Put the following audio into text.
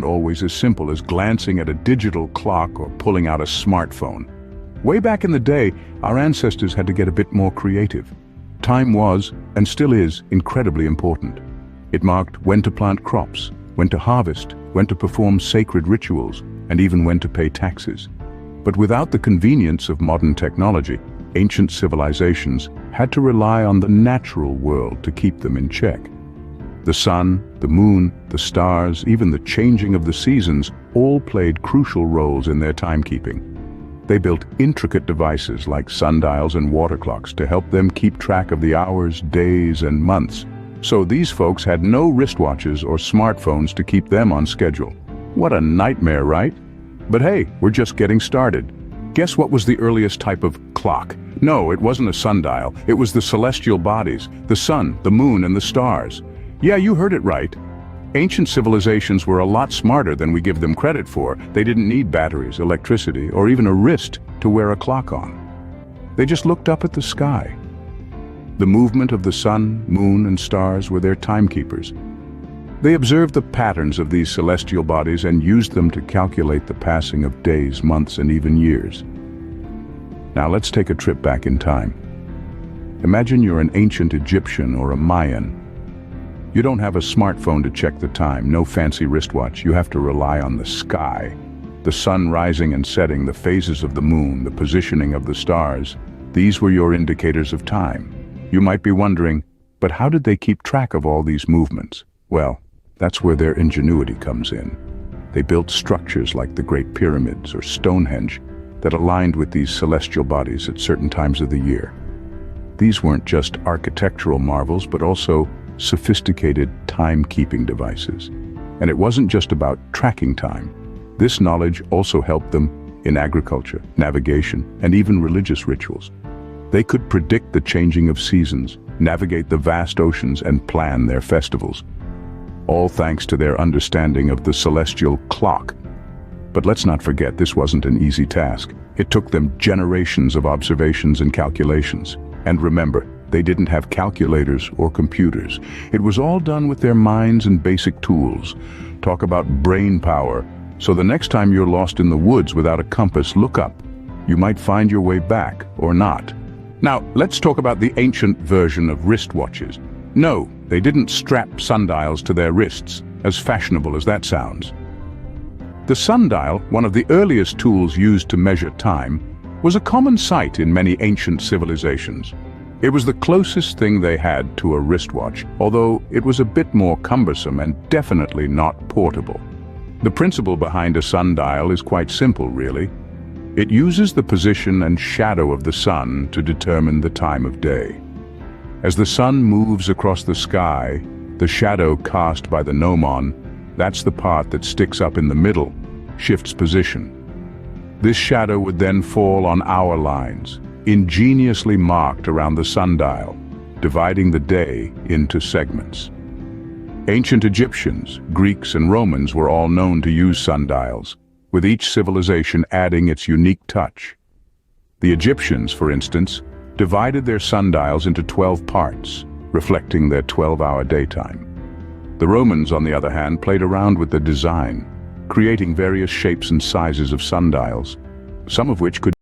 always as simple as glancing at a digital clock or pulling out a smartphone. Way back in the day, our ancestors had to get a bit more creative. Time was, and still is, incredibly important. It marked when to plant crops, when to harvest, when to perform sacred rituals, and even when to pay taxes. But without the convenience of modern technology, ancient civilizations had to rely on the natural world to keep them in check. The sun, the moon, the stars, even the changing of the seasons all played crucial roles in their timekeeping. They built intricate devices like sundials and water clocks to help them keep track of the hours, days, and months. So these folks had no wristwatches or smartphones to keep them on schedule. What a nightmare, right? But hey, we're just getting started. Guess what was the earliest type of clock? No, it wasn't a sundial. It was the celestial bodies, the sun, the moon, and the stars. Yeah, you heard it right. Ancient civilizations were a lot smarter than we give them credit for. They didn't need batteries, electricity, or even a wrist to wear a clock on. They just looked up at the sky. The movement of the sun, moon, and stars were their timekeepers. They observed the patterns of these celestial bodies and used them to calculate the passing of days, months, and even years. Now let's take a trip back in time. Imagine you're an ancient Egyptian or a Mayan. You don't have a smartphone to check the time, no fancy wristwatch. You have to rely on the sky. The sun rising and setting, the phases of the moon, the positioning of the stars. These were your indicators of time. You might be wondering, but how did they keep track of all these movements? Well, that's where their ingenuity comes in. They built structures like the Great Pyramids or Stonehenge that aligned with these celestial bodies at certain times of the year. These weren't just architectural marvels, but also sophisticated time-keeping devices. And it wasn't just about tracking time. This knowledge also helped them in agriculture, navigation, and even religious rituals. They could predict the changing of seasons, navigate the vast oceans, and plan their festivals. All thanks to their understanding of the celestial clock. But let's not forget, this wasn't an easy task. It took them generations of observations and calculations. And remember, they didn't have calculators or computers. It was all done with their minds and basic tools. Talk about brain power. So the next time you're lost in the woods without a compass, look up. You might find your way back, or not. Now, let's talk about the ancient version of wristwatches. No, they didn't strap sundials to their wrists, as fashionable as that sounds. The sundial, one of the earliest tools used to measure time, was a common sight in many ancient civilizations. It was the closest thing they had to a wristwatch, although it was a bit more cumbersome and definitely not portable. The principle behind a sundial is quite simple, really. It uses the position and shadow of the sun to determine the time of day. As the sun moves across the sky, the shadow cast by the gnomon, that's the part that sticks up in the middle, shifts position. This shadow would then fall on hour lines, ingeniously marked around the sundial, dividing the day into segments. Ancient Egyptians, Greeks, and Romans were all known to use sundials, with each civilization adding its unique touch. The Egyptians, for instance, divided their sundials into 12 parts, reflecting their 12-hour daytime. The Romans, on the other hand, played around with the design, creating various shapes and sizes of sundials, some of which could